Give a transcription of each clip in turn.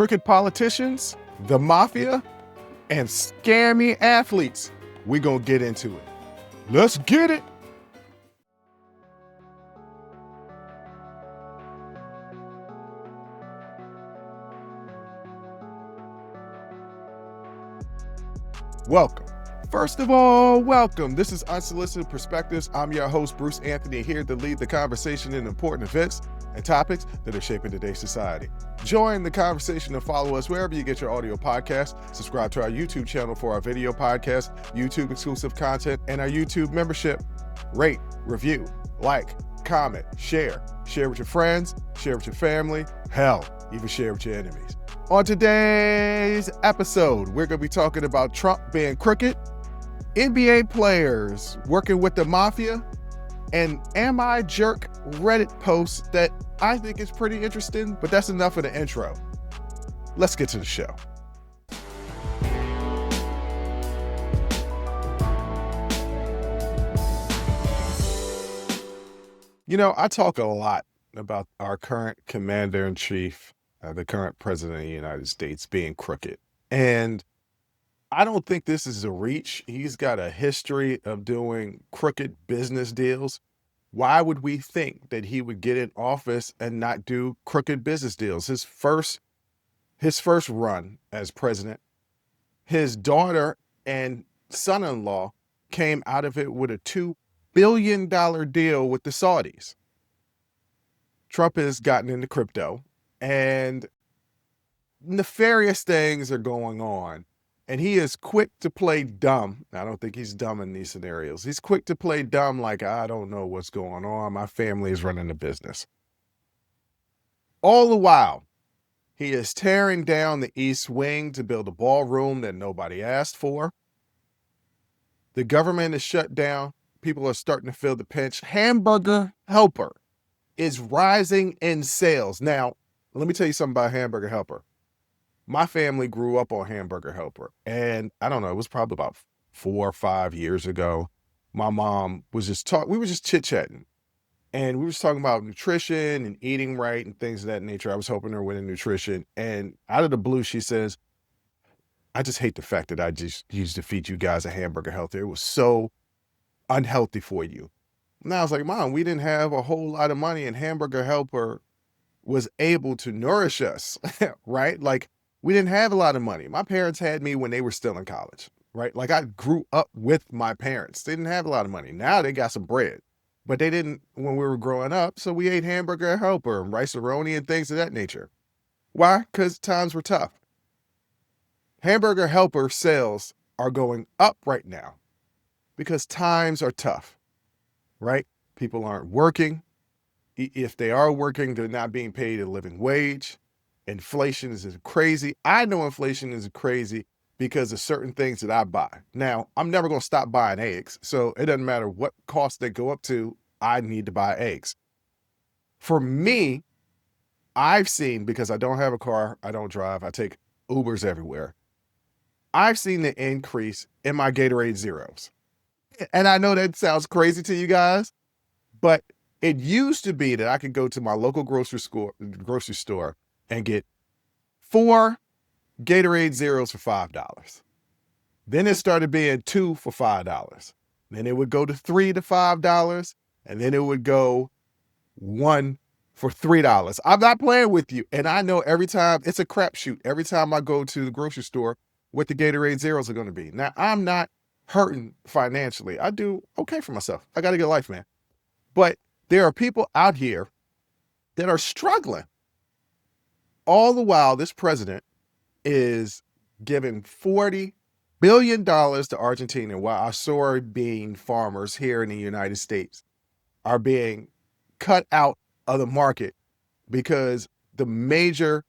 crooked politicians, the mafia, and scammy athletes. We're going to get into it. Let's get it. Welcome. First of all, welcome. This is Unsolicited Perspectives. I'm your host, Bruce Anthony, here to lead the conversation in important events and topics that are shaping today's society. Join the conversation and follow us wherever you get your audio podcasts. Subscribe to our YouTube channel for our video podcast, YouTube exclusive content, and our YouTube membership. Rate, review, like, comment, share. Share with your friends, share with your family, hell, even share with your enemies. On today's episode, we're going to be talking about Trump being crooked, NBA players working with the mafia, and Am I Jerk Reddit post that I think is pretty interesting, but that's enough of the intro. Let's get to the show. You know, I talk a lot about our current commander-in-chief, the current president of the United States, being crooked. And I don't think this is a reach. He's got a history of doing crooked business deals. Why would we think that he would get in office and not do crooked business deals? His first run as president, his daughter and son-in-law came out of it with a $2 billion deal with the Saudis. Trump has gotten into crypto and nefarious things are going on. And he is quick to play dumb. I don't think he's dumb in these scenarios. He's quick to play dumb like, I don't know what's going on. My family is running the business. All the while, he is tearing down the East Wing to build a ballroom that nobody asked for. The government is shut down. People are starting to feel the pinch. Hamburger Helper is rising in sales. Now, let me tell you something about Hamburger Helper. My family grew up on Hamburger Helper, and I don't know, it was probably about 4 or 5 years ago. My mom was we were just chit-chatting, and we was talking about nutrition and eating right and things of that nature. I was helping her with nutrition, and out of the blue, she says, I just hate the fact that I just used to feed you guys a Hamburger Helper. It was so unhealthy for you. And I was like, Mom, we didn't have a whole lot of money, and Hamburger Helper was able to nourish us, right? Like, we didn't have a lot of money. My parents had me when they were still in college, right? Like, I grew up with my parents. They didn't have a lot of money. Now they got some bread, but they didn't when we were growing up. So we ate Hamburger Helper and rice-a-roni and things of that nature. Why? Because times were tough. Hamburger Helper sales are going up right now because times are tough, right? People aren't working. If they are working, they're not being paid a living wage. Inflation is crazy. I know inflation is crazy because of certain things that I buy. Now, I'm never going to stop buying eggs, so it doesn't matter what cost they go up to, I need to buy eggs. For me, I've seen, because I don't have a car, I don't drive, I take Ubers everywhere. I've seen the increase in my Gatorade Zeros. And I know that sounds crazy to you guys, but it used to be that I could go to my local grocery store and get 4 Gatorade Zeros for $5. Then it started being 2 for $5. Then it would go to 3 to $5, and then it would go 1 for $3. I'm not playing with you. And I know every time, it's a crapshoot. Every time I go to the grocery store, what the Gatorade Zeros are going to be. Now, I'm not hurting financially. I do okay for myself. I got a good life, man. But there are people out here that are struggling. All the while, this president is giving $40 billion to Argentina, while our soybean farmers here in the United States are being cut out of the market because the major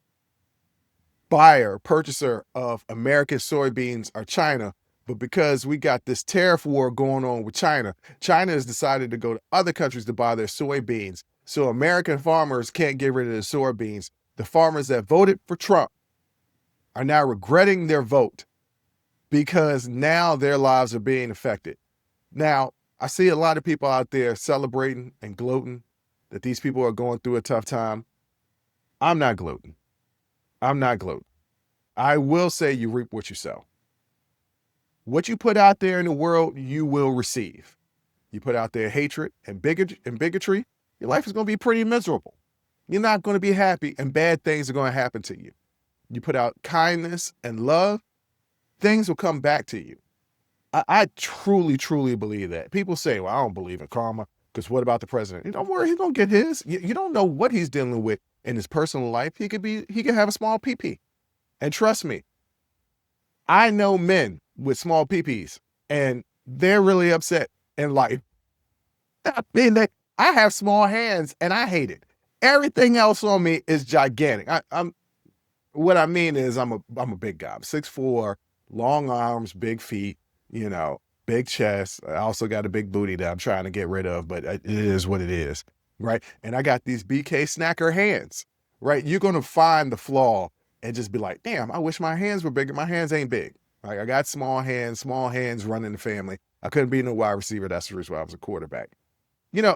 purchaser of American soybeans are China. But because we got this tariff war going on with China, China has decided to go to other countries to buy their soybeans. So American farmers can't get rid of their soybeans. The farmers that voted for Trump are now regretting their vote because now their lives are being affected. Now, I see a lot of people out there celebrating and gloating that these people are going through a tough time. I'm not gloating. I'm not glued. I will say you reap what you sow. What you put out there in the world, you will receive. You put out there hatred and bigotry, your life is going to be pretty miserable. You're not going to be happy, and bad things are going to happen to you. You put out kindness and love, things will come back to you. I truly, truly believe that. People say, well, I don't believe in karma, because what about the president? Don't worry, he's going to get his. You don't know what he's dealing with in his personal life. He could have a small PP. And trust me, I know men with small PPs, and they're really upset in life. I mean, I have small hands, and I hate it. Everything else on me is gigantic. What I mean is I'm a big guy. I'm 6'4", long arms, big feet, big chest. I also got a big booty that I'm trying to get rid of, but it is what it is, right? And I got these BK snacker hands, right? You're going to find the flaw and just be like, damn, I wish my hands were bigger. My hands ain't big. Like, I got small hands running the family. I couldn't be no wide receiver. That's the reason why I was a quarterback.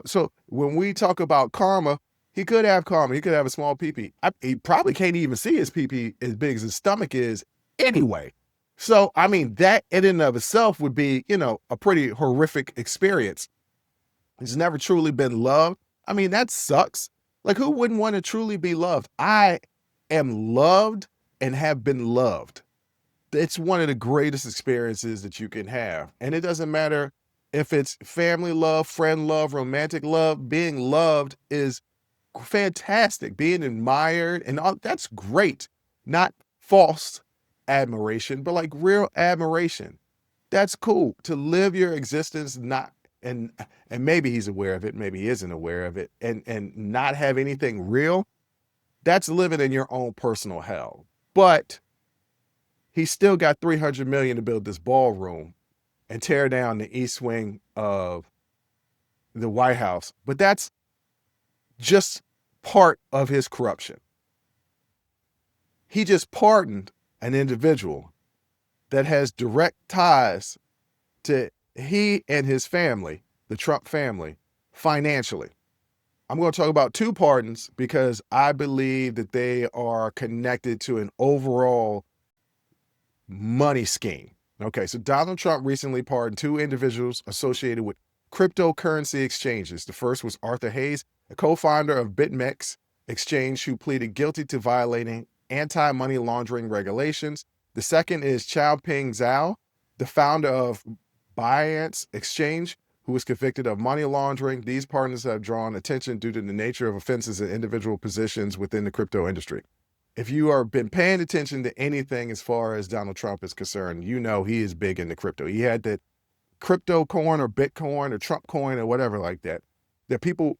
So when we talk about karma, he could have karma. He could have a small PP. He probably can't even see his PP as big as his stomach is anyway. So, I mean, that in and of itself would be, a pretty horrific experience. He's never truly been loved. I mean, that sucks. Like, who wouldn't want to truly be loved? I am loved and have been loved. It's one of the greatest experiences that you can have. And it doesn't matter if it's family love, friend love, romantic love. Being loved is fantastic. Being admired and all, that's great. Not false admiration, but like real admiration. That's cool. To live your existence not and maybe he's aware of it, maybe he isn't aware of it, and not have anything real, that's living in your own personal hell. But he's still got $300 million to build this ballroom and tear down the east wing of the White House. But that's just part of his corruption. He just pardoned an individual that has direct ties to he and his family, the Trump family, financially. I'm going to talk about two pardons because I believe that they are connected to an overall money scheme. Okay, so Donald Trump recently pardoned two individuals associated with cryptocurrency exchanges. The first was Arthur Hayes, a co-founder of BitMEX exchange who pleaded guilty to violating anti-money laundering regulations. The second is Xiaoping Zhao, the founder of Binance Exchange, who was convicted of money laundering. These pardons have drawn attention due to the nature of offenses in individual positions within the crypto industry. If you are been paying attention to anything as far as Donald Trump is concerned, he is big into crypto. He had that crypto coin or Bitcoin or Trump coin or whatever like that people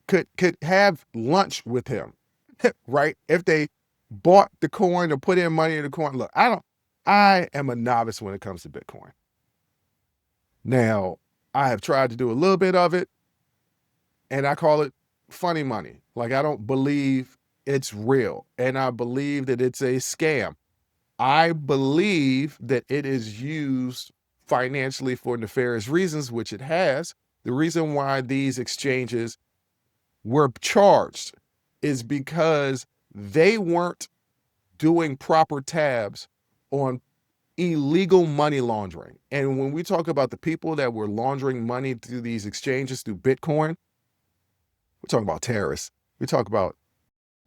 could have lunch with him, right? If they bought the coin or put in money in the coin. Look, I am a novice when it comes to Bitcoin. Now, I have tried to do a little bit of it, and I call it funny money. Like, I don't believe it's real, and I believe that it's a scam. I believe that it is used financially for nefarious reasons, which it has. The reason why these exchanges were charged is because they weren't doing proper tabs on illegal money laundering. And when we talk about the people that were laundering money through these exchanges through Bitcoin, we're talking about terrorists. We talk about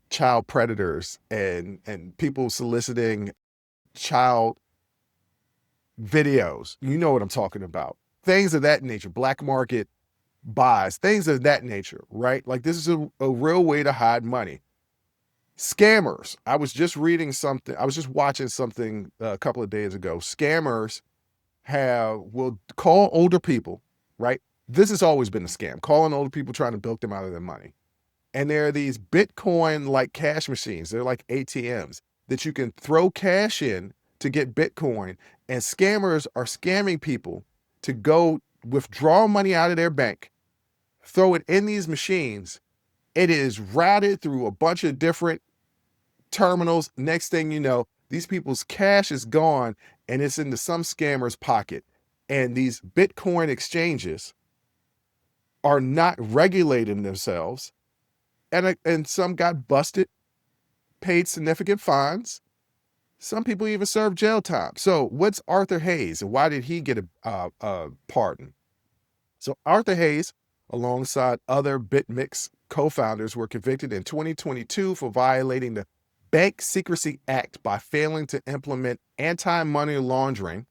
child predators and people soliciting child videos. You know what I'm talking about. Things of that nature, black market buys, things of that nature, right? Like, this is a real way to hide money. Scammers. I was just watching something a couple of days ago. Scammers will call older people, right? This has always been a scam, calling older people, trying to bilk them out of their money. And there are these Bitcoin-like cash machines. They're like ATMs that you can throw cash in to get Bitcoin. And scammers are scamming people to go withdraw money out of their bank, throw it in these machines. It is routed through a bunch of different terminals. Next thing you know, these people's cash is gone and it's into some scammer's pocket. And these Bitcoin exchanges are not regulating themselves. And some got busted paid significant fines. Some people even served jail time. So what's Arthur Hayes and why did he get a pardon? So Arthur Hayes, alongside other BitMix co-founders, were convicted in 2022 for violating the Bank Secrecy Act by failing to implement anti-money laundering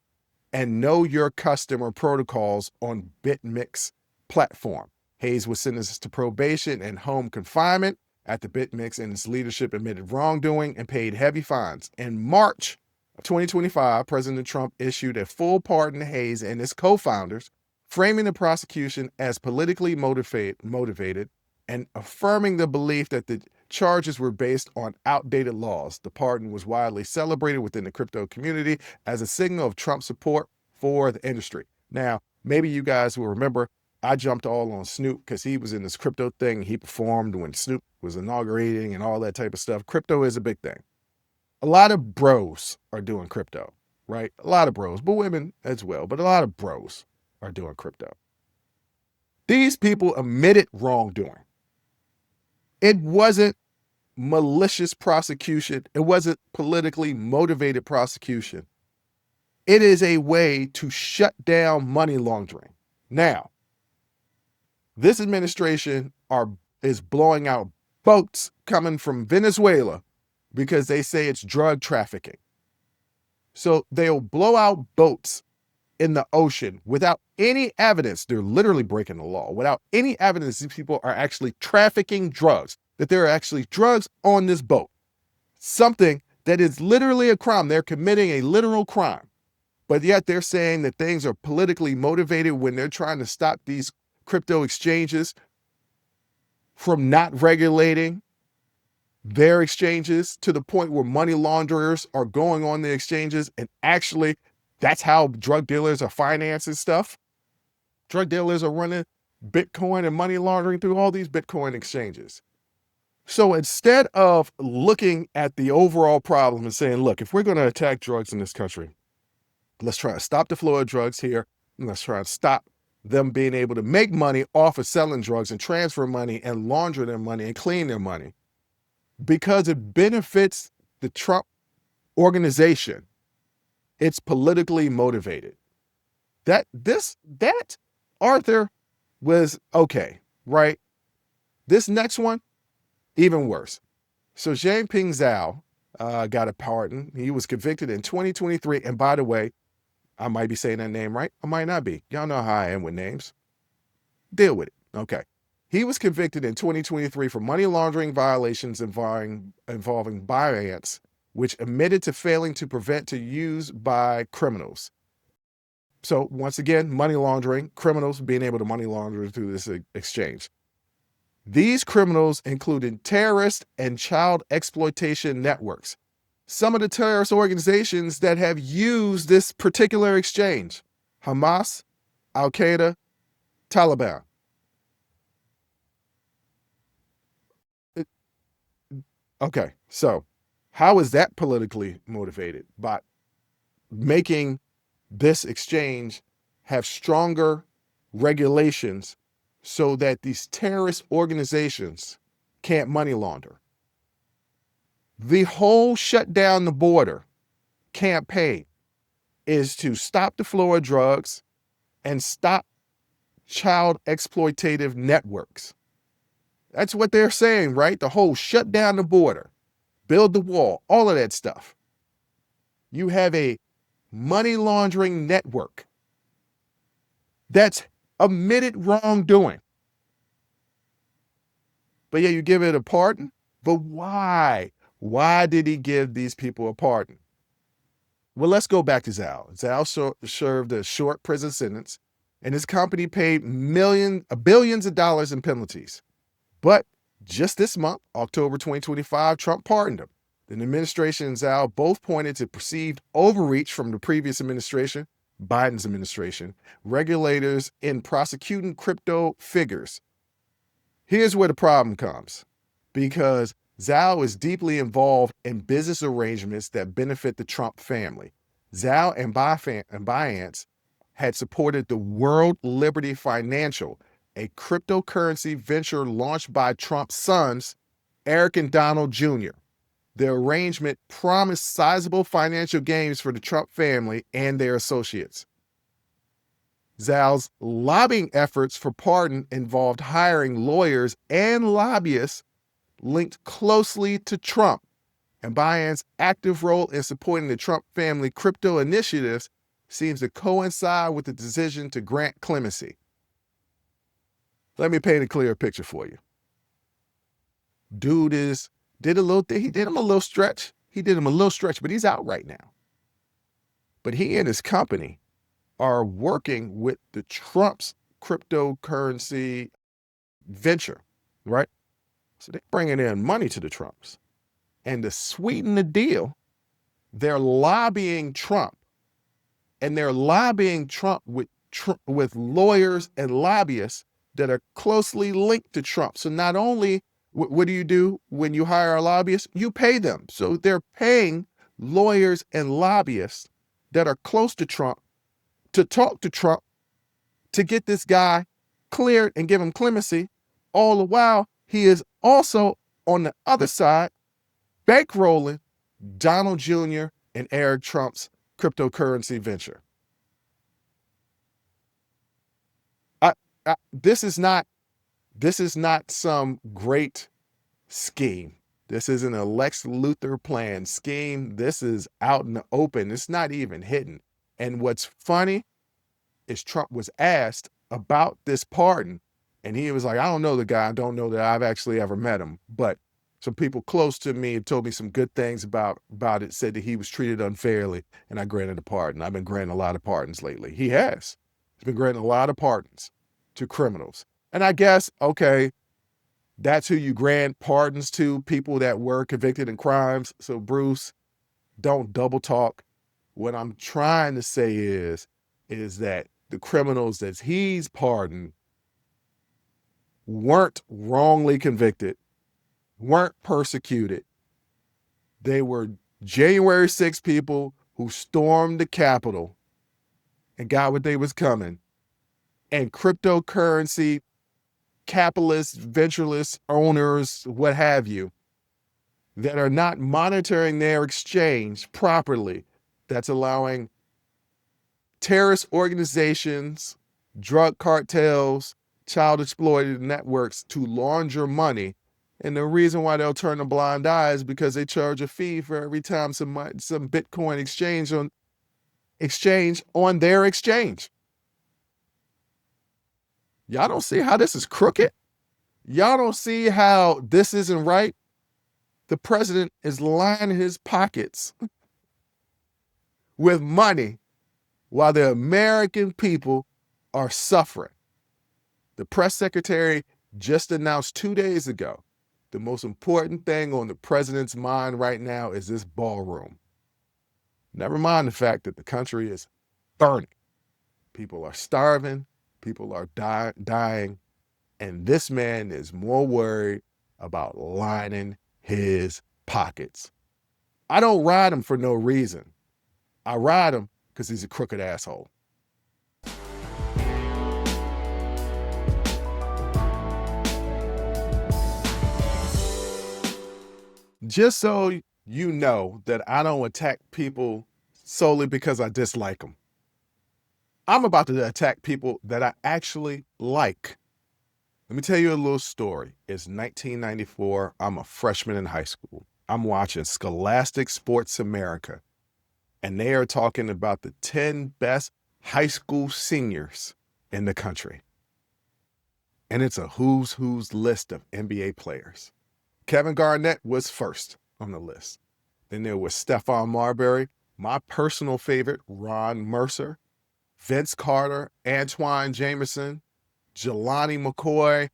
and know your customer protocols on BitMix platform. Hayes was sentenced to probation and home confinement after BitMix and its leadership admitted wrongdoing and paid heavy fines. In March of 2025, President Trump issued a full pardon to Hayes and his co-founders, framing the prosecution as politically motivated and affirming the belief that the charges were based on outdated laws. The pardon was widely celebrated within the crypto community as a signal of Trump's support for the industry. Now, maybe you guys will remember I jumped all on Snoop because he was in this crypto thing. He performed when Snoop was inaugurating and all that type of stuff. Crypto is a big thing. A lot of bros are doing crypto, right? A lot of bros, but women as well. But a lot of bros are doing crypto. These people admitted wrongdoing. It wasn't malicious prosecution. It wasn't politically motivated prosecution. It is a way to shut down money laundering. Now, this administration is blowing out boats coming from Venezuela because they say it's drug trafficking. So they'll blow out boats in the ocean without any evidence. They're literally breaking the law. Without any evidence, these people are actually trafficking drugs, that there are actually drugs on this boat. Something that is literally a crime. They're committing a literal crime. But yet they're saying that things are politically motivated when they're trying to stop these crypto exchanges from not regulating their exchanges to the point where money launderers are going on the exchanges, and actually that's how drug dealers are financing stuff. Drug dealers are running Bitcoin and money laundering through all these Bitcoin exchanges. So instead of looking at the overall problem and saying, look, if we're going to attack drugs in this country, let's try to stop the flow of drugs here, and let's try to stop them being able to make money off of selling drugs and transfer money and launder their money and clean their money because it benefits the Trump organization. It's politically motivated. That Arthur was okay, right? This next one, even worse. So Jianping Zhao got a pardon. He was convicted in 2023. And by the way, I might be saying that name right. I might not be. Y'all know how I am with names. Deal with it. Okay. He was convicted in 2023 for money laundering violations involving Binance, which admitted to failing to prevent to use by criminals. So once again, money laundering, criminals being able to money launder through this exchange. These criminals included terrorist and child exploitation networks. Some of the terrorist organizations that have used this particular exchange: Hamas, AITA, Taliban. Okay, so how is that politically motivated? By making this exchange have stronger regulations so that these terrorist organizations can't money launder. The whole shut down the border campaign is to stop the flow of drugs and stop child exploitative networks. That's what they're saying, right? The whole shut down the border, build the wall, all of that stuff. You have a money laundering network that's admitted wrongdoing. But yeah, you give it a pardon? But why? Why did he give these people a pardon? Well, let's go back to Zhao. Zhao served a short prison sentence, and his company paid billions of dollars in penalties. But just this month, October 2025, Trump pardoned him. The administration and Zhao both pointed to perceived overreach from the previous administration, Biden's administration, regulators in prosecuting crypto figures. Here's where the problem comes, because Zhao is deeply involved in business arrangements that benefit the Trump family. Zhao and Binance had supported the World Liberty Financial, a cryptocurrency venture launched by Trump's sons, Eric and Donald Jr. The arrangement promised sizable financial gains for the Trump family and their associates. Zal's lobbying efforts for pardon involved hiring lawyers and lobbyists linked closely to Trump, and Bayan's active role in supporting the Trump family crypto initiatives seems to coincide with the decision to grant clemency. Let me paint a clearer picture for you. Dude did him a little stretch. He did him a little stretch, but he's out right now. But he and his company are working with the Trump's cryptocurrency venture, right? So they're bringing in money to the Trumps. And to sweeten the deal, they're lobbying Trump. And they're lobbying Trump with lawyers and lobbyists that are closely linked to Trump. So not only, what do you do when you hire a lobbyist? You pay them. So they're paying lawyers and lobbyists that are close to Trump to talk to Trump to get this guy cleared and give him clemency. All the while, he is also on the other side bankrolling Donald Jr. and Eric Trump's cryptocurrency venture. This is not some great scheme. This isn't a Lex Luthor plan scheme. This is out in the open. It's not even hidden. And what's funny is Trump was asked about this pardon, and he was like, I don't know the guy. I don't know that I've actually ever met him, but some people close to me told me some good things about it, said that he was treated unfairly, and I granted a pardon. I've been granting a lot of pardons lately. He has. He's been granting a lot of pardons to criminals. And I guess, okay, that's who you grant pardons to, people that were convicted in crimes. So Bruce, don't double talk. What I'm trying to say is that the criminals that he's pardoned weren't wrongly convicted, weren't persecuted. They were January 6 people who stormed the Capitol and got what they was coming. And cryptocurrency capitalists, venturalists, owners, what have you, that are not monitoring their exchange properly, that's allowing terrorist organizations, drug cartels, child exploited networks to launder money. And the reason why they'll turn a blind eye is because they charge a fee for every time some Bitcoin exchange on their exchange. Y'all don't see how this is crooked? Y'all don't see how this isn't right? The president is lining his pockets with money while the American people are suffering. The press secretary just announced 2 days ago, the most important thing on the president's mind right now is this ballroom. Never mind the fact that the country is burning. People are starving. People are dying. And this man is more worried about lining his pockets. I don't ride him for no reason. I ride him because he's a crooked asshole. Just so you know that I don't attack people solely because I dislike them. I'm about to attack people that I actually like. Let me tell you a little story. It's 1994. I'm a freshman in high school. I'm watching Scholastic Sports America, and they are talking about the 10 best high school seniors in the country. And it's a who's list of NBA players. Kevin Garnett was first on the list. Then there was Stephon Marbury, my personal favorite, Ron Mercer, Vince Carter, Antoine Jameson, Jelani McCoy,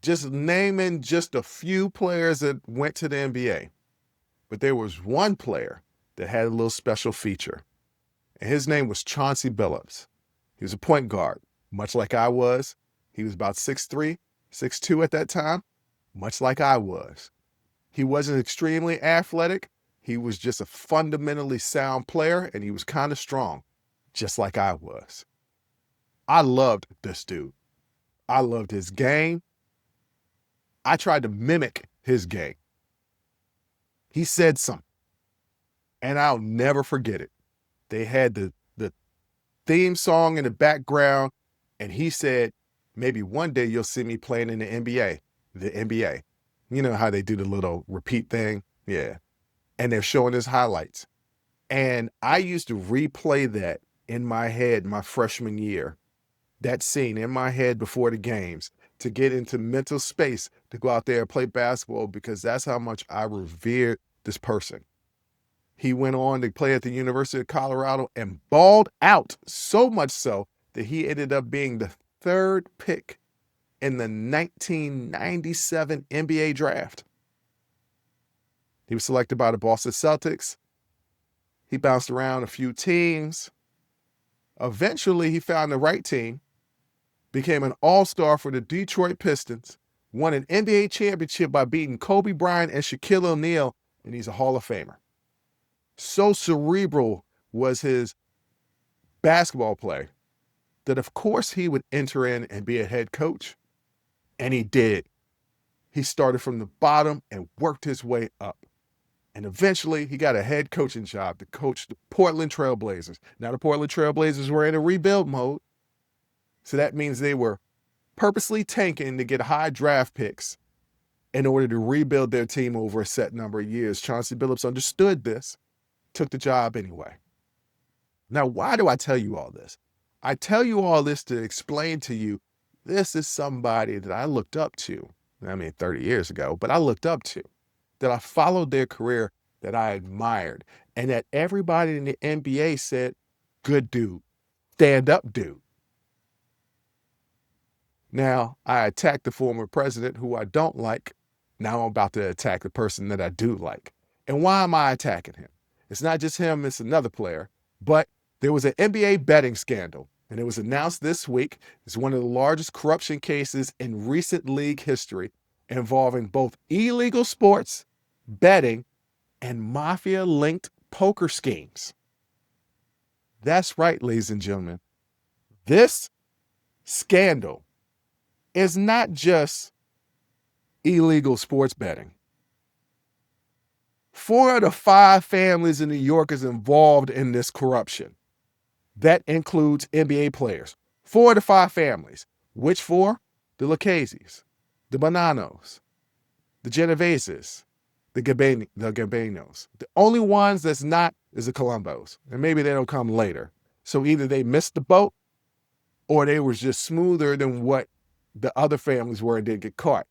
just naming just a few players that went to the NBA. But there was one player that had a little special feature, and his name was Chauncey Billups. He was a point guard, much like I was. He was about 6'3", 6'2" at that time, much like I was. He wasn't extremely athletic. He was just a fundamentally sound player, and he was kind of strong, just like I was. I loved this dude. I loved his game. I tried to mimic his game. He said something, and I'll never forget it. They had the theme song in the background, and he said, maybe one day you'll see me playing in the NBA. The NBA. You know how they do the little repeat thing? Yeah. And they're showing his highlights. And I used to replay that in my head my freshman year, that scene in my head before the games, to get into mental space to go out there and play basketball, because that's how much I revered this person. He went on to play at the University of Colorado and balled out, so much so that he ended up being the third pick in the 1997 NBA draft. He was selected by the Boston Celtics. He bounced around a few teams. Eventually, he found the right team, became an all-star for the Detroit Pistons, won an NBA championship by beating Kobe Bryant and Shaquille O'Neal, and he's a Hall of Famer. So cerebral was his basketball play that, of course, he would enter in and be a head coach, and he did. He started from the bottom and worked his way up. And eventually, he got a head coaching job to coach the Portland Trail Blazers. Now, the Portland Trail Blazers were in a rebuild mode, so that means they were purposely tanking to get high draft picks in order to rebuild their team over a set number of years. Chauncey Billups understood this, took the job anyway. Now, why do I tell you all this? I tell you all this to explain to you, this is somebody that I looked up to. I mean, 30 years ago, but I looked up to, that I followed their career, that I admired, and that everybody in the NBA said, good dude, stand up dude. Now, I attacked the former president who I don't like. Now I'm about to attack the person that I do like. And why am I attacking him? It's not just him, it's another player. But there was an NBA betting scandal, and it was announced this week. It's one of the largest corruption cases in recent league history, involving both illegal sports, betting, and mafia-linked poker schemes. That's right, ladies and gentlemen. This scandal is not just illegal sports betting. 4 out of 5 families in New York is involved in this corruption. That includes NBA players. 4 out of 5 families. Which 4? The Lucchese's, the Bonanos, the Genoveses, the Gabanos. The only ones that's not is the Colombos. And maybe they don't come later. So either they missed the boat or they was just smoother than what the other families were and didn't get caught.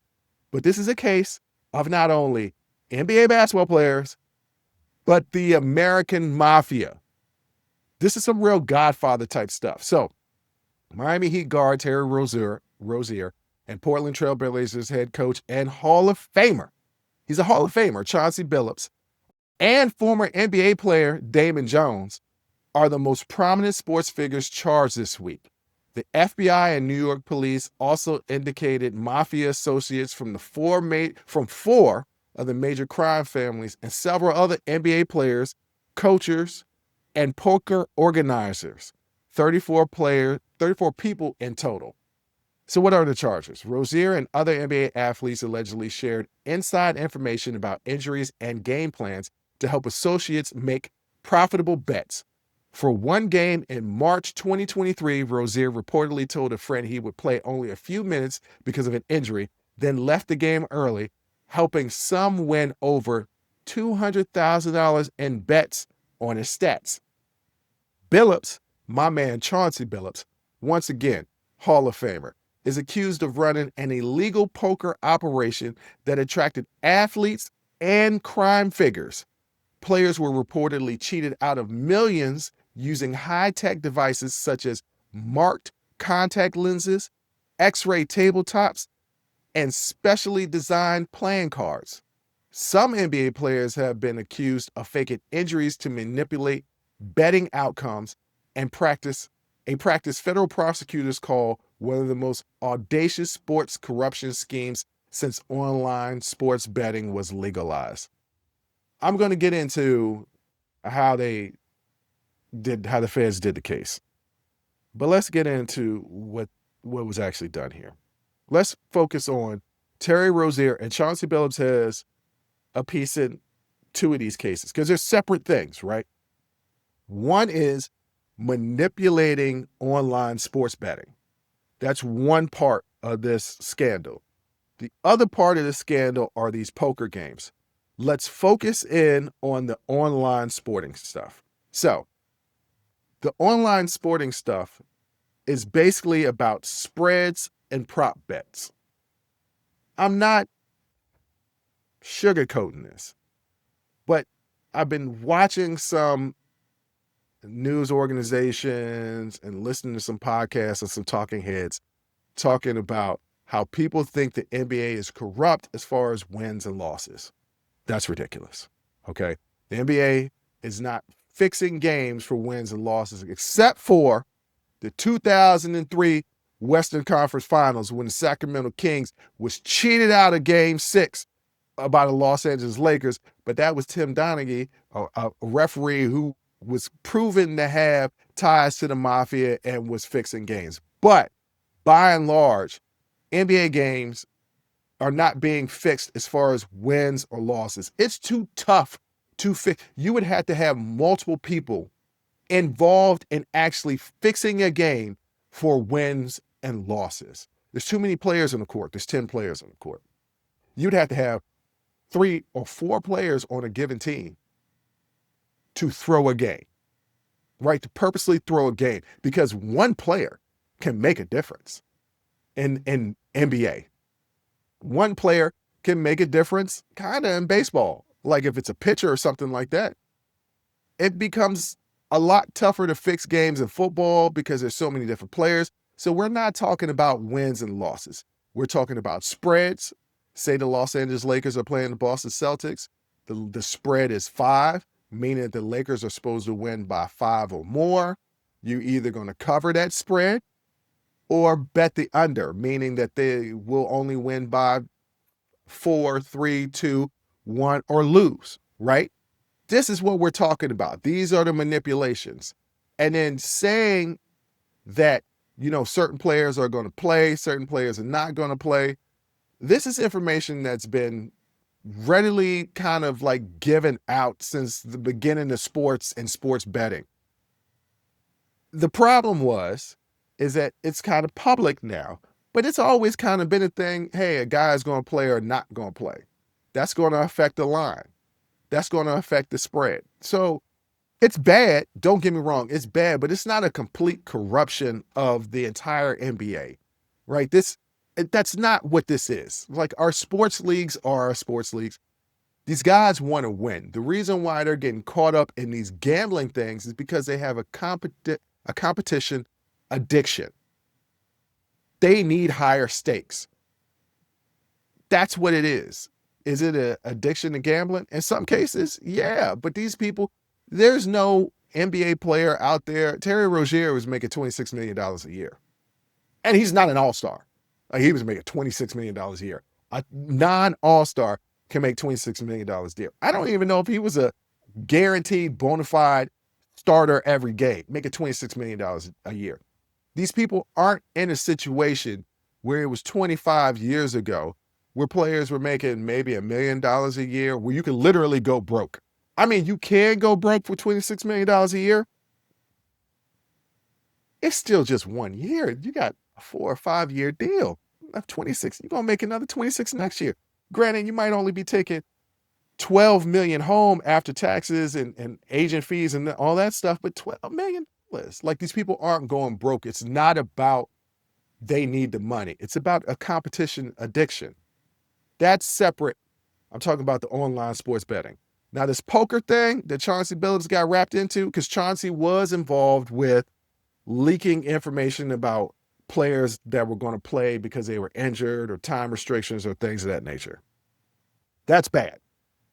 But this is a case of not only NBA basketball players, but the American Mafia. This is some real Godfather type stuff. So Miami Heat guard Terry Rozier and Portland Trail Blazers head coach and Hall of Famer, he's a Hall of Famer, Chauncey Billups, and former NBA player Damon Jones are the most prominent sports figures charged this week. The FBI and New York police also indicated Mafia associates from 4 of the major crime families and several other NBA players, coaches, and poker organizers. 34 people in total. So what are the charges? Rozier and other NBA athletes allegedly shared inside information about injuries and game plans to help associates make profitable bets. For one game in March 2023, Rozier reportedly told a friend he would play only a few minutes because of an injury, then left the game early, helping some win over $200,000 in bets on his stats. Billups, my man Chauncey Billups, once again, Hall of Famer, is accused of running an illegal poker operation that attracted athletes and crime figures. Players were reportedly cheated out of millions using high-tech devices such as marked contact lenses, X-ray tabletops, and specially designed playing cards. Some NBA players have been accused of faking injuries to manipulate betting outcomes and practice federal prosecutors call one of the most audacious sports corruption schemes since online sports betting was legalized. I'm going to get into how the feds did the case. But let's get into what was actually done here. Let's focus on Terry Rozier, and Chauncey Billups has a piece in two of these cases because they're separate things, right? One is manipulating online sports betting. That's one part of this scandal. The other part of the scandal are these poker games. Let's focus in on the online sporting stuff. So, the online sporting stuff is basically about spreads and prop bets. I'm not sugarcoating this, but I've been watching some news organizations and listening to some podcasts and some talking heads talking about how people think the NBA is corrupt as far as wins and losses. That's ridiculous. Okay. The NBA is not fixing games for wins and losses, except for the 2003 Western Conference Finals when the Sacramento Kings was cheated out of Game 6 by the Los Angeles Lakers. But that was Tim Donaghy, a referee who was proven to have ties to the Mafia and was fixing games. But by and large, NBA games are not being fixed as far as wins or losses. It's too tough to fix. You would have to have multiple people involved in actually fixing a game for wins and losses. There's too many players on the court. There's 10 players on the court. You'd have to have 3 or 4 players on a given team to throw a game, right? To purposely throw a game because one player can make a difference in NBA. One player can make a difference kind of in baseball. Like if it's a pitcher or something like that, it becomes a lot tougher to fix games in football because there's so many different players. So we're not talking about wins and losses. We're talking about spreads. Say the Los Angeles Lakers are playing the Boston Celtics. The spread is 5, meaning that the Lakers are supposed to win by 5 or more. You're either going to cover that spread or bet the under, meaning that they will only win by 4, 3, 2, 1, or lose, right? This is what we're talking about. These are the manipulations. And then saying that, certain players are going to play, certain players are not going to play. This is information that's been readily kind of like given out since the beginning of sports and sports betting. The problem is that it's kind of public now, but it's always kind of been a thing. Hey, a guy's going to play or not going to play. That's going to affect the line. That's going to affect the spread. So it's bad. Don't get me wrong. It's bad, but it's not a complete corruption of the entire NBA, right? That's not what this is. Like our sports leagues are our sports leagues. These guys want to win. The reason why they're getting caught up in these gambling things is because they have a competition addiction. They need higher stakes. That's what it is. Is it an addiction to gambling? In some cases, yeah. But these people, there's no NBA player out there. Terry Rozier was making $26 million a year. And he's not an all-star. Like he was making $26 million a year. A non-all-star can make $26 million a year. I don't even know if he was a guaranteed bona fide starter every game, making $26 million a year. These people aren't in a situation where it was 25 years ago where players were making maybe $1 million a year, where you can literally go broke. I mean, you can go broke for $26 million a year. It's still just 1 year. You got a 4 or 5 year deal. That's 26. You're going to make another 26 next year. Granted, you might only be taking 12 million home after taxes and agent fees and all that stuff, but $12 million. Like these people aren't going broke. It's not about they need the money. It's about a competition addiction. That's separate. I'm talking about the online sports betting. Now, this poker thing that Chauncey Billups got wrapped into, because Chauncey was involved with leaking information about players that were going to play because they were injured or time restrictions or things of that nature. That's bad.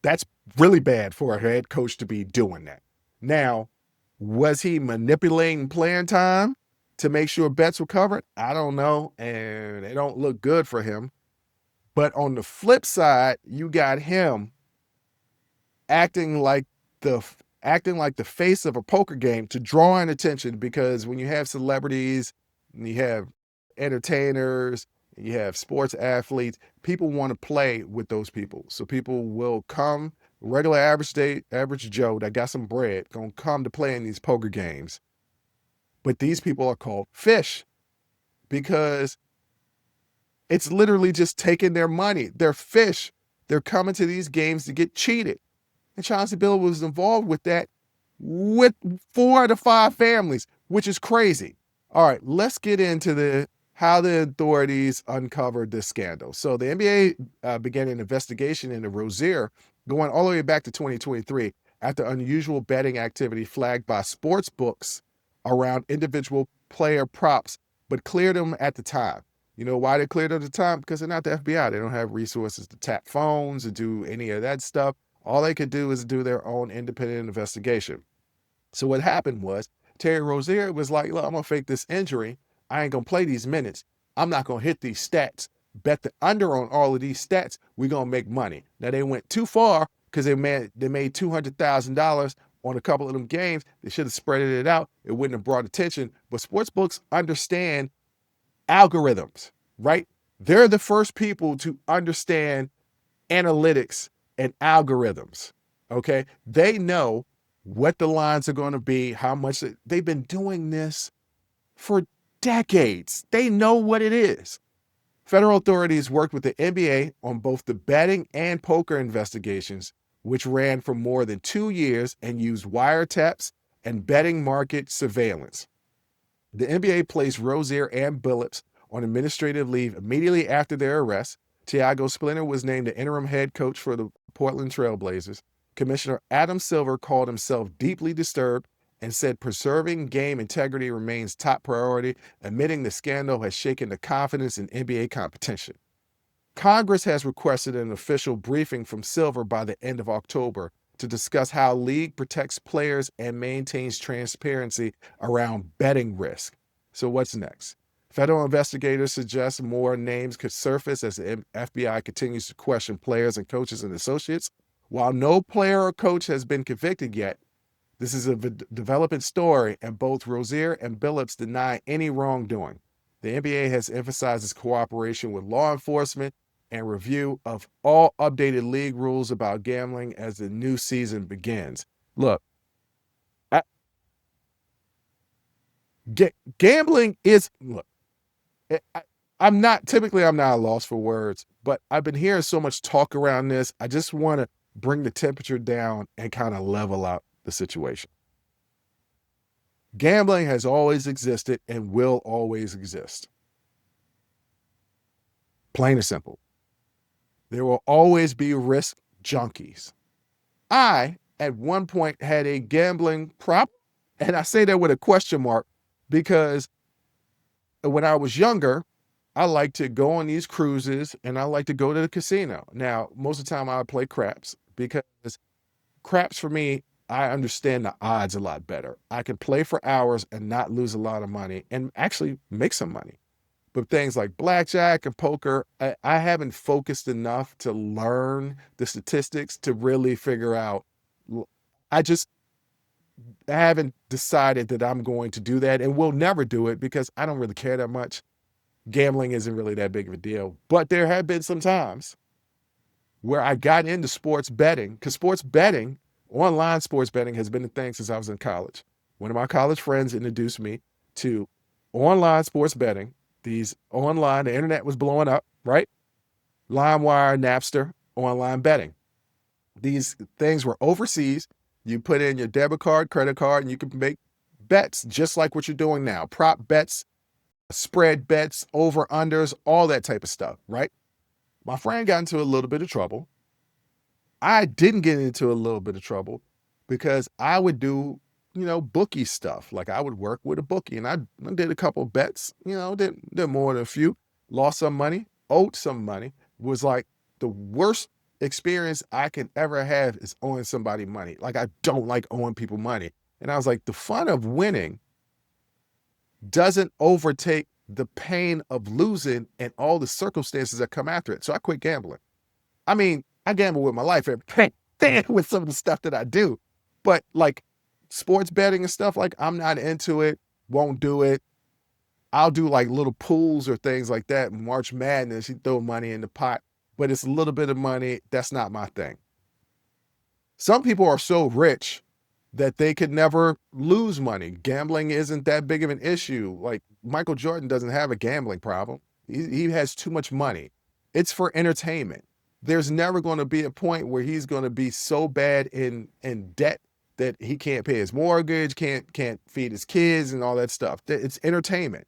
That's really bad for a head coach to be doing that. Now, was he manipulating playing time to make sure bets were covered? I don't know, and it don't look good for him. But on the flip side, you got him acting like the face of a poker game to draw in attention, because when you have celebrities and you have entertainers, you have sports athletes, people want to play with those people. So people will come Regular average day, average Joe that got some bread gonna come to play in these poker games. But these people are called fish because it's literally just taking their money. They're fish. They're coming to these games to get cheated. And Chauncey Bill was involved with that with 4 out of 5 families, which is crazy. All right, let's get into how the authorities uncovered this scandal. So the NBA began an investigation into Rozier going all the way back to 2023 after unusual betting activity flagged by sports books around individual player props, but cleared them at the time. You know why they cleared them at the time? Because they're not the FBI. They don't have resources to tap phones and do any of that stuff. All they could do is do their own independent investigation. So what happened was Terry Rozier was like, look, I'm going to fake this injury. I ain't going to play these minutes. I'm not going to hit these stats. Bet the under on all of these stats. We're going to make money. Now, they went too far because they made $200,000 on a couple of them games. They should have spread it out. It wouldn't have brought attention. But sportsbooks understand algorithms, right? They're the first people to understand analytics and algorithms. Okay. They know what the lines are going to be, how much they've been doing this for decades. They know what it is. Federal authorities worked with the NBA on both the betting and poker investigations, which ran for more than 2 years and used wiretaps and betting market surveillance. The NBA placed Rozier and Billups on administrative leave immediately after their arrest. Tiago Splinter was named the interim head coach for the Portland Trail Blazers. Commissioner Adam Silver called himself deeply disturbed and said preserving game integrity remains top priority, admitting the scandal has shaken the confidence in NBA competition. Congress has requested an official briefing from Silver by the end of October to discuss how league protects players and maintains transparency around betting risk. So what's next? Federal investigators suggest more names could surface as the FBI continues to question players and coaches and associates. While no player or coach has been convicted yet, this is a developing story, and both Rozier and Billups deny any wrongdoing. The NBA has emphasized its cooperation with law enforcement and review of all updated league rules about gambling as the new season begins. Look, I, gambling is, look, I, I'm not a loss for words, but I've been hearing so much talk around this. I just want to bring the temperature down and kind of level out the situation. Gambling has always existed and will always exist. Plain and simple. There will always be risk junkies. I, at one point, had a gambling prop, and I say that with a question mark because when I was younger, I like to go on these cruises and I like to go to the casino. Now, most of the time I would play craps because craps for me, I understand the odds a lot better. I can play for hours and not lose a lot of money and actually make some money. But things like blackjack and poker, I haven't focused enough to learn the statistics to really figure out. I just haven't decided that I'm going to do that and will never do it because I don't really care that much. Gambling isn't really that big of a deal. But there have been some times where I got into sports betting because sports betting, online sports betting, has been a thing since I was in college. One of my college friends introduced me to online sports betting. The internet was blowing up, right? LimeWire, Napster, online betting. These things were overseas. You put in your debit card, credit card, and you can make bets just like what you're doing now. Prop bets, spread bets, over unders, all that type of stuff, right? My friend got into a little bit of trouble. I didn't get into a little bit of trouble because I would do, bookie stuff. Like I would work with a bookie and I did a couple of bets, did more than a few, lost some money, owed some money, was like the worst experience I can ever have is owing somebody money. Like I don't like owing people money. And I was like, the fun of winning doesn't overtake the pain of losing and all the circumstances that come after it. So I quit gambling. I mean, I gamble with my life every day with some of the stuff that I do. But like sports betting and stuff, like I'm not into it, won't do it. I'll do like little pools or things like that. March Madness, you throw money in the pot, but it's a little bit of money. That's not my thing. Some people are so rich that they could never lose money. Gambling isn't that big of an issue. Like Michael Jordan doesn't have a gambling problem. He has too much money. It's for entertainment. There's never going to be a point where he's going to be so bad in debt that he can't pay his mortgage, can't feed his kids and all that stuff. It's entertainment.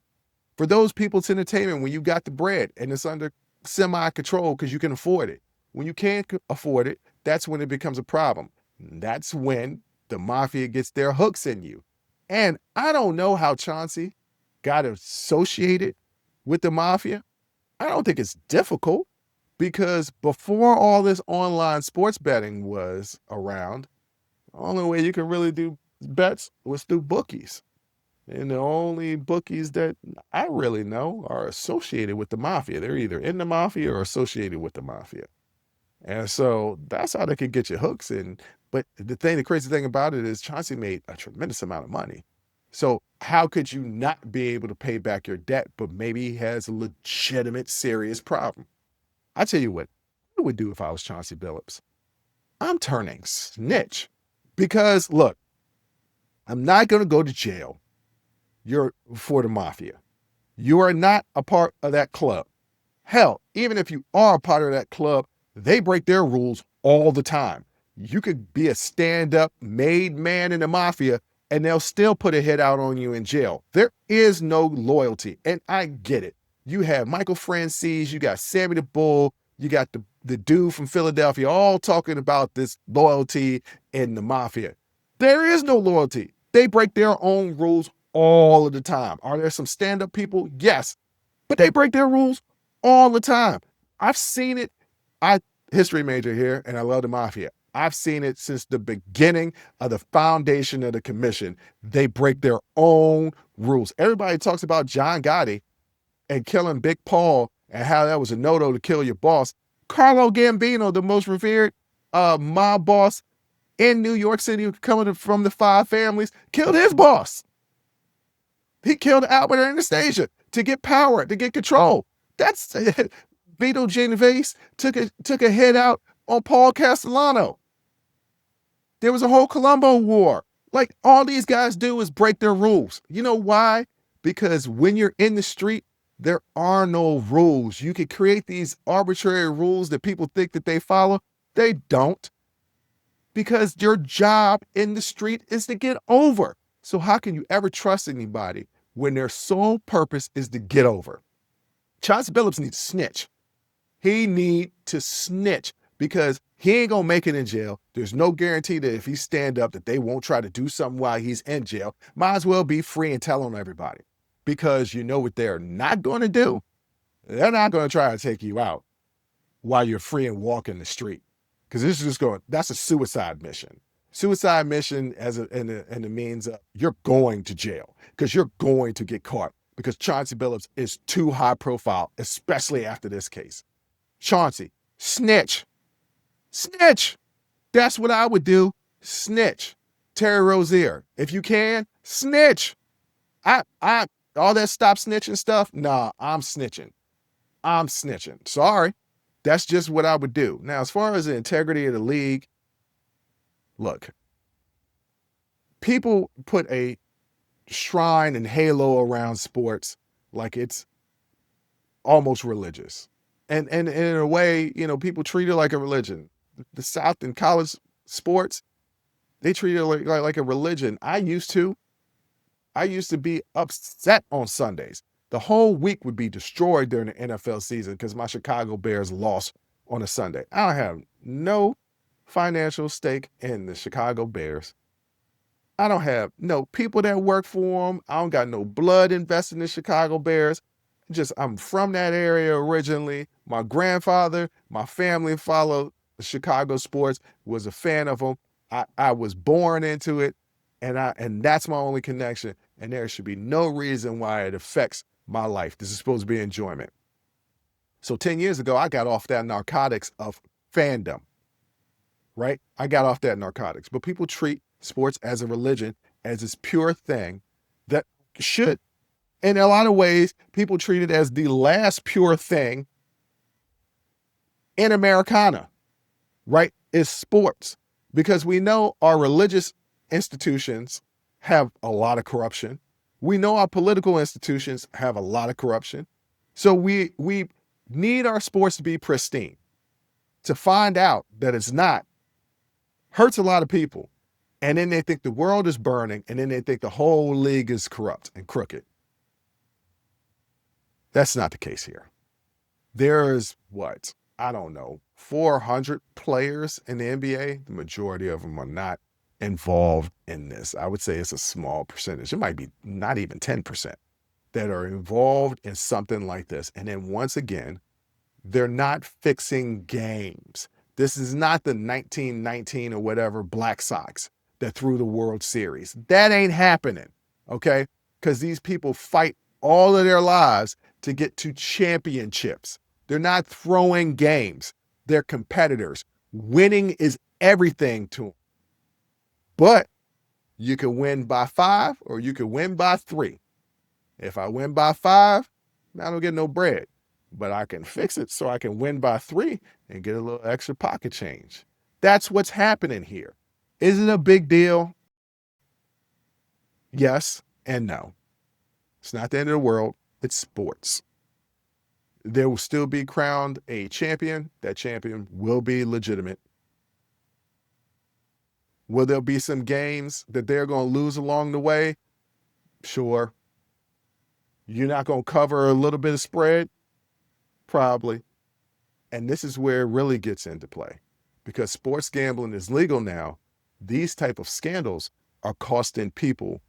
For those people, it's entertainment when you got the bread and it's under semi-control because you can afford it. When you can't afford it, that's when it becomes a problem. That's when the mafia gets their hooks in you. And I don't know how Chauncey got associated with the mafia. I don't think it's difficult because before all this online sports betting was around, the only way you can really do bets was through bookies. And the only bookies that I really know are associated with the mafia. They're either in the mafia or associated with the mafia. And so that's how they could get your hooks in. But the crazy thing about it is Chauncey made a tremendous amount of money. So how could you not be able to pay back your debt, but maybe he has a legitimate, serious problem? I tell you what I would do if I was Chauncey Billups. I'm turning snitch because look, I'm not going to go to jail. You're for the mafia. You are not a part of that club. Hell, even if you are a part of that club, they break their rules all the time. You could be a stand-up made man in the mafia and they'll still put a hit out on you in jail. There is no loyalty. And I get it. You have Michael Francis, you got Sammy the Bull, you got the dude from Philadelphia, all talking about this loyalty in the mafia. There is no loyalty. They break their own rules all of the time. Are there some stand-up people? Yes. But they break their rules all the time. I've seen it. I history major here, and I love the mafia. I've seen it since the beginning of the foundation of the commission. They break their own rules. Everybody talks about John Gotti and killing Big Paul and how that was a no-no to kill your boss. Carlo Gambino, the most revered mob boss in New York City, coming from the Five Families, killed his boss. He killed Albert Anastasia to get power, to get control. That's Vito Genovese took a hit out on Paul Castellano. There was a whole Colombo War. Like all these guys do is break their rules. You know why? Because when you're in the street, there are no rules. You can create these arbitrary rules that people think that they follow. They don't. Because your job in the street is to get over. So how can you ever trust anybody when their sole purpose is to get over? Chauncey Billups needs to snitch. He need to snitch because he ain't gonna make it in jail. There's no guarantee that if he stand up that they won't try to do something while he's in jail. Might as well be free and tell on everybody. Because you know what they're not gonna do? They're not gonna try to take you out while you're free and walking the street. Because this is just that's a suicide mission. Suicide mission as in the means of you're going to jail because you're going to get caught because Chauncey Billups is too high profile, especially after this case. Chauncey, snitch. Snitch. That's what I would do. Snitch. Terry Rozier, if you can, snitch. I all that stop snitching stuff, nah, I'm snitching. I'm snitching. Sorry. That's just what I would do. Now, as far as the integrity of the league, look, people put a shrine and halo around sports like it's almost religious. And in a way, you know, people treat it like a religion. The South in college sports, they treat it like a religion. I used to be upset on Sundays. The whole week would be destroyed during the NFL season because my Chicago Bears lost on a Sunday. I don't have no financial stake in the Chicago Bears. I don't have no people that work for them. I don't got no blood invested in the Chicago Bears. I'm from that area originally. My grandfather, my family followed the Chicago sports, was a fan of them. I was born into it, and that's my only connection. And there should be no reason why it affects my life. This is supposed to be enjoyment. So 10 years ago, I got off that narcotics of fandom, right? I got off that narcotics. But people treat sports as a religion, as this pure thing that should. In a lot of ways, people treat it as the last pure thing in Americana, right? Is sports. because we know our religious institutions have a lot of corruption. We know our political institutions have a lot of corruption. So we need our sports to be pristine. To find out that it's not hurts a lot of people. And then they think the world is burning, and then they think the whole league is corrupt and crooked. That's not the case here. There's what? I don't know, 400 players in the NBA. The majority of them are not involved in this. I would say it's a small percentage. It might be not even 10% that are involved in something like this. And then once again, they're not fixing games. This is not the 1919 or whatever Black Sox that threw the World Series. That ain't happening, okay? Because these people fight all of their lives to get to championships. They're not throwing games. They're competitors. Winning is everything to them. But you can win by 5 or you can win by 3. If I win by 5, I don't get no bread. But I can fix it so I can win by 3 and get a little extra pocket change. That's what's happening here. Is it a big deal? Yes and no. It's not the end of the world. It's sports. There will still be crowned a champion. That champion will be legitimate. Will there be some games that they're going to lose along the way? Sure. You're not going to cover a little bit of spread? Probably. And this is where it really gets into play. Because sports gambling is legal now, these type of scandals are costing people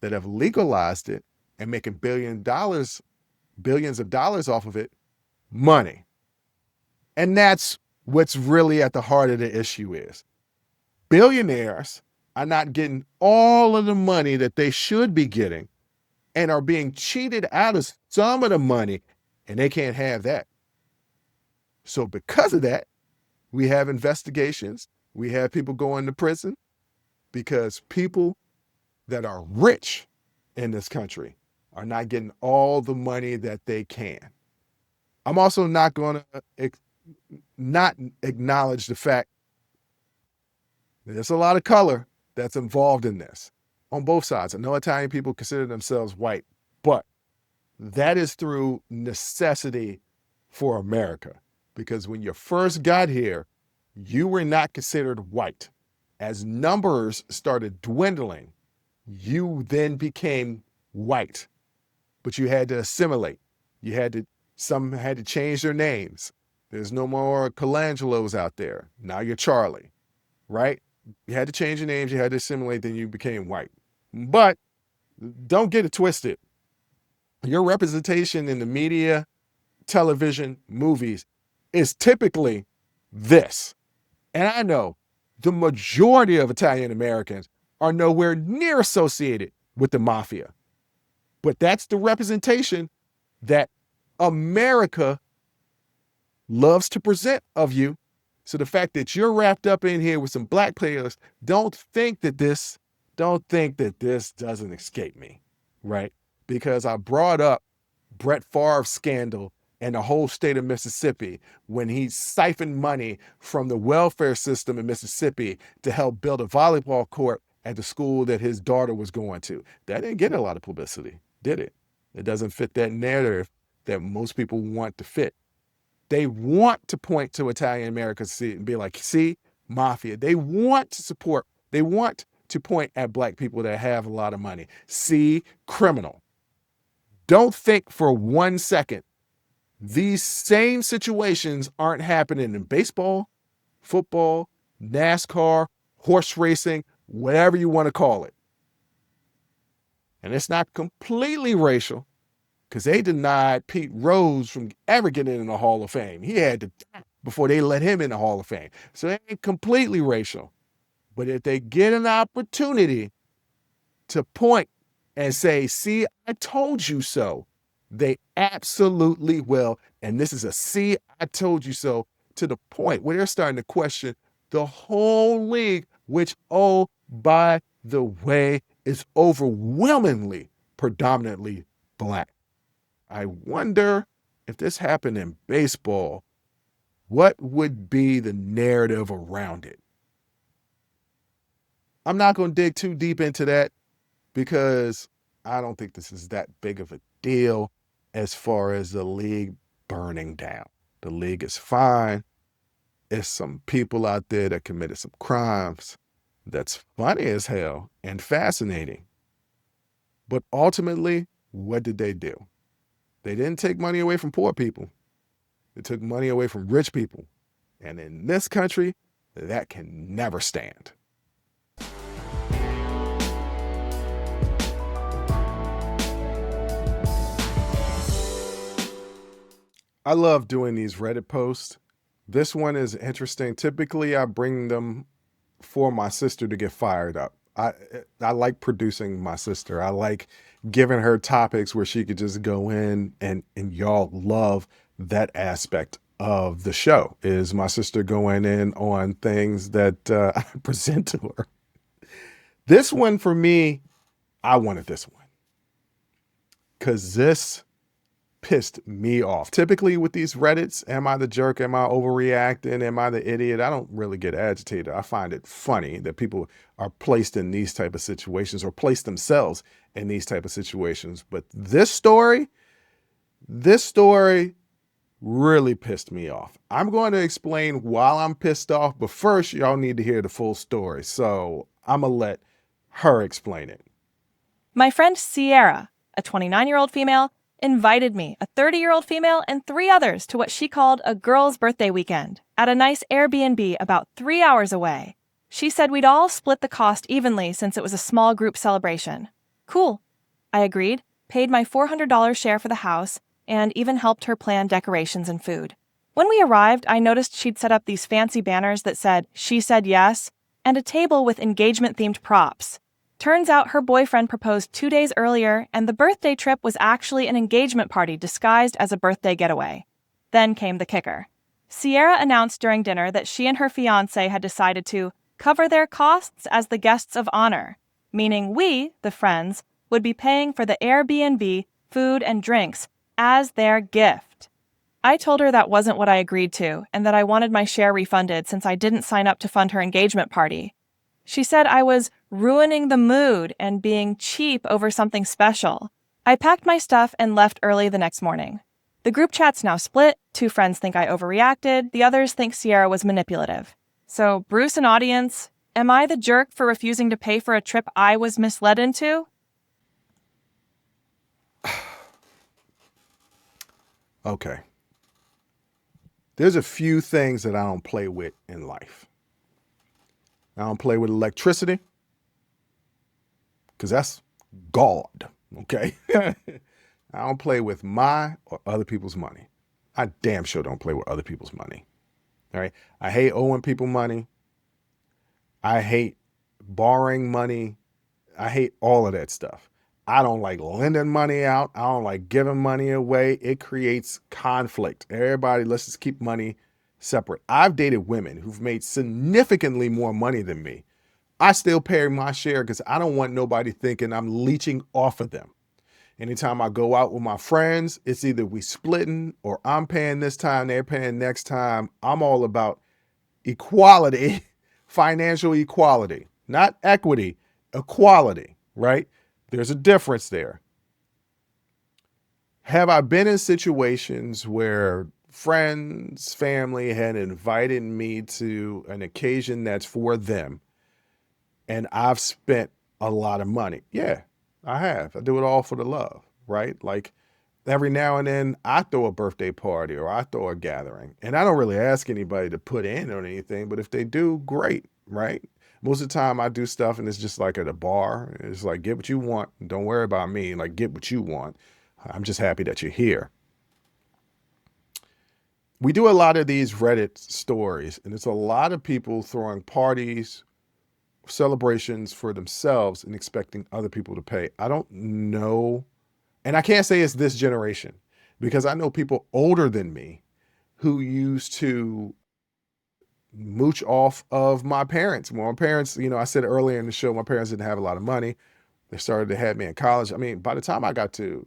that have legalized it and making billions of dollars off of it, money. And that's what's really at the heart of the issue is. Billionaires are not getting all of the money that they should be getting and are being cheated out of some of the money, and they can't have that. So because of that, we have investigations. We have people going to prison because people that are rich in this country are not getting all the money that they can. I'm also not going to not acknowledge the fact that there's a lot of color that's involved in this on both sides. I know Italian people consider themselves white, but that is through necessity for America. Because when you first got here, you were not considered white. As numbers started dwindling, you then became white, but you had to assimilate. Some had to change their names. There's no more Colangelos out there. Now you're Charlie, right? You had to change your names. You had to assimilate. Then you became white. But don't get it twisted. Your representation in the media, television, movies is typically this. And I know the majority of Italian Americans are nowhere near associated with the Mafia. But that's the representation that America loves to present of you. So the fact that you're wrapped up in here with some black players, don't think that this doesn't escape me, right? Because I brought up Brett Favre's scandal in the whole state of Mississippi when he siphoned money from the welfare system in Mississippi to help build a volleyball court at the school that his daughter was going to. That didn't get a lot of publicity, did it? It doesn't fit that narrative that most people want to fit. They want to point to Italian America and be like, see, Mafia. They want to point at black people that have a lot of money. See, criminal. Don't think for 1 second these same situations aren't happening in baseball, football, NASCAR, horse racing, whatever you want to call it. And it's not completely racial because they denied Pete Rose from ever getting in the Hall of Fame. He had to die before they let him in the Hall of Fame. So it ain't completely racial. But if they get an opportunity to point and say, see, I told you so, they absolutely will. And this is a see, I told you so, to the point where they're starting to question the whole league, which, oh, by the way, is overwhelmingly predominantly black. I wonder if this happened in baseball, what would be the narrative around it? I'm not going to dig too deep into that because I don't think this is that big of a deal as far as the league burning down. The league is fine. It's some people out there that committed some crimes that's funny as hell and fascinating. But ultimately, what did they do? They didn't take money away from poor people. They took money away from rich people. And in this country, that can never stand. I love doing these Reddit posts. This one is interesting. Typically, I bring them for my sister to get fired up. I like producing my sister. I like giving her topics where she could just go in, and y'all love that aspect of the show, is my sister going in on things that I present to her. This one for me, I wanted this one because this pissed me off. Typically with these Reddits, am I the jerk? Am I overreacting? Am I the idiot? I don't really get agitated. I find it funny that people are placed in these type of situations or place themselves in these type of situations. But this story really pissed me off. I'm going to explain why I'm pissed off, but first y'all need to hear the full story. So I'm going to let her explain it. My friend Sierra, a 29-year-old female, invited me, a 30-year-old female, and 3 others to what she called a girl's birthday weekend at a nice Airbnb about 3 hours away. She said we'd all split the cost evenly since it was a small group celebration. Cool. I agreed, paid my $400 share for the house, and even helped her plan decorations and food. When we arrived, I noticed she'd set up these fancy banners that said, "She said yes," and a table with engagement-themed props. Turns out her boyfriend proposed 2 days earlier, and the birthday trip was actually an engagement party disguised as a birthday getaway. Then came the kicker. Sierra announced during dinner that she and her fiancé had decided to cover their costs as the guests of honor, meaning we, the friends, would be paying for the Airbnb, food, and drinks as their gift. I told her that wasn't what I agreed to, and that I wanted my share refunded since I didn't sign up to fund her engagement party. She said I was ruining the mood and being cheap over something special. I packed my stuff and left early the next morning. The group chat's now split. 2 friends think I overreacted. The others think Sierra was manipulative. So, Bruce and audience, am I the jerk for refusing to pay for a trip I was misled into? Okay. There's a few things that I don't play with in life. I don't play with electricity because that's God, okay? I don't play with my or other people's money. I damn sure don't play with other people's money, all right? I hate owing people money. I hate borrowing money. I hate all of that stuff. I don't like lending money out. I don't like giving money away. It creates conflict. Everybody, let's just keep money separate. I've dated women who've made significantly more money than me. I still pay my share because I don't want nobody thinking I'm leeching off of them. Anytime I go out with my friends, it's either we splitting or I'm paying this time, they're paying next time. I'm all about equality, financial equality, not equity, equality, right? There's a difference there. Have I been in situations where friends, family had invited me to an occasion that's for them and I've spent a lot of money? Yeah, I have. I do it all for the love, right? Like every now and then I throw a birthday party or I throw a gathering, and I don't really ask anybody to put in on anything, but if they do, great, right? Most of the time I do stuff and it's just like at a bar. It's like, get what you want. Don't worry about me. Like, get what you want. I'm just happy that you're here. We do a lot of these Reddit stories, and it's a lot of people throwing parties, celebrations for themselves and expecting other people to pay. I don't know. And I can't say it's this generation because I know people older than me who used to mooch off of my parents. Well, my parents, I said earlier in the show, my parents didn't have a lot of money. They started to have me in college. I mean, by the time I got to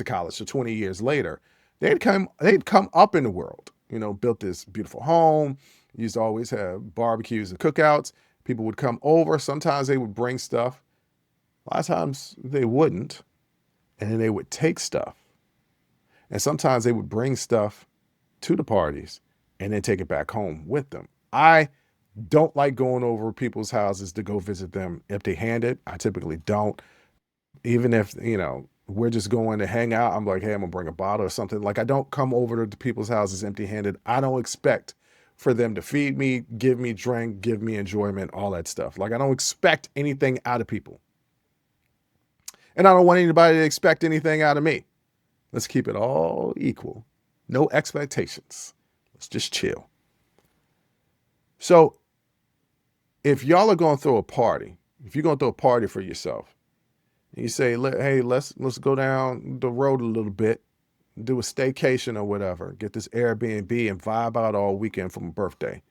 college, so 20 years later, they'd come up in the world, built this beautiful home, used to always have barbecues and cookouts. People would come over. Sometimes they would bring stuff. A lot of times they wouldn't. And then they would take stuff. And sometimes they would bring stuff to the parties and then take it back home with them. I don't like going over people's houses to go visit them empty-handed. I typically don't. Even if, we're just going to hang out, I'm like, hey, I'm gonna bring a bottle or something. Like, I don't come over to people's houses empty-handed. I don't expect for them to feed me, give me drink, give me enjoyment, all that stuff. Like, I don't expect anything out of people. And I don't want anybody to expect anything out of me. Let's keep it all equal. No expectations. Let's just chill. So if y'all are going to throw a party, if you're going to throw a party for yourself, and you say, hey, let's go down the road a little bit, do a staycation or whatever, get this Airbnb and vibe out all weekend from a birthday.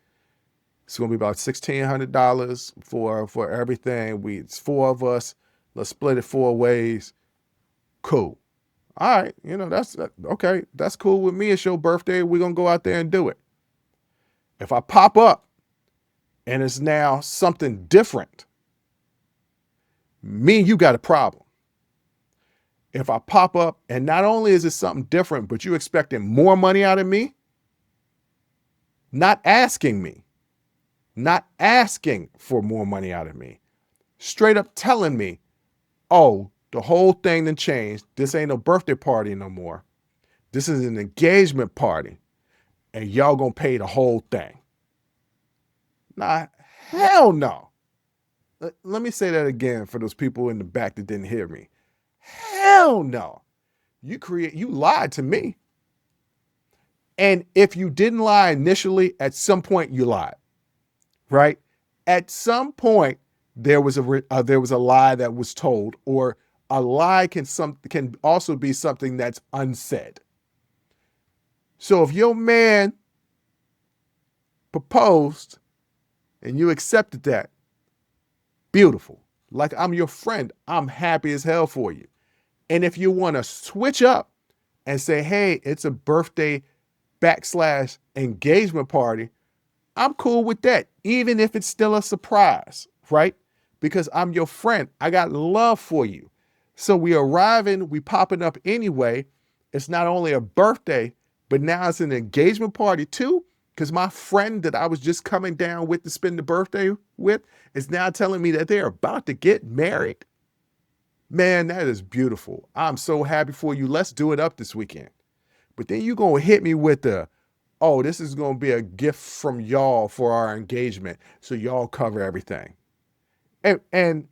It's going to be about $1,600 for everything. It's 4 of us. Let's split it 4 ways. Cool. All right. That's okay. That's cool with me. It's your birthday. We're going to go out there and do it. If I pop up and it's now something different, me and you got a problem. If I pop up and not only is it something different, but you expecting more money out of me, not asking for more money out of me, straight up telling me, oh, the whole thing done changed. This ain't no birthday party no more. This is an engagement party, and y'all gonna pay the whole thing. Nah, hell no. Let me say that again for those people in the back that didn't hear me. Hell no. You lied to me. And if you didn't lie initially, at some point you lied, right? At some point there was a lie that was told, or a lie can also be something that's unsaid. So if your man proposed and you accepted that, beautiful. Like, I'm your friend. I'm happy as hell for you. And if you want to switch up and say, hey, it's a birthday / engagement party, I'm cool with that, even if it's still a surprise, right? Because I'm your friend. I got love for you. So we popping up anyway. It's not only a birthday, but now it's an engagement party too. Because my friend that I was just coming down with to spend the birthday with is now telling me that they're about to get married. Man, that is beautiful. I'm so happy for you. Let's do it up this weekend. But then you're going to hit me with this is going to be a gift from y'all for our engagement. So y'all cover everything. And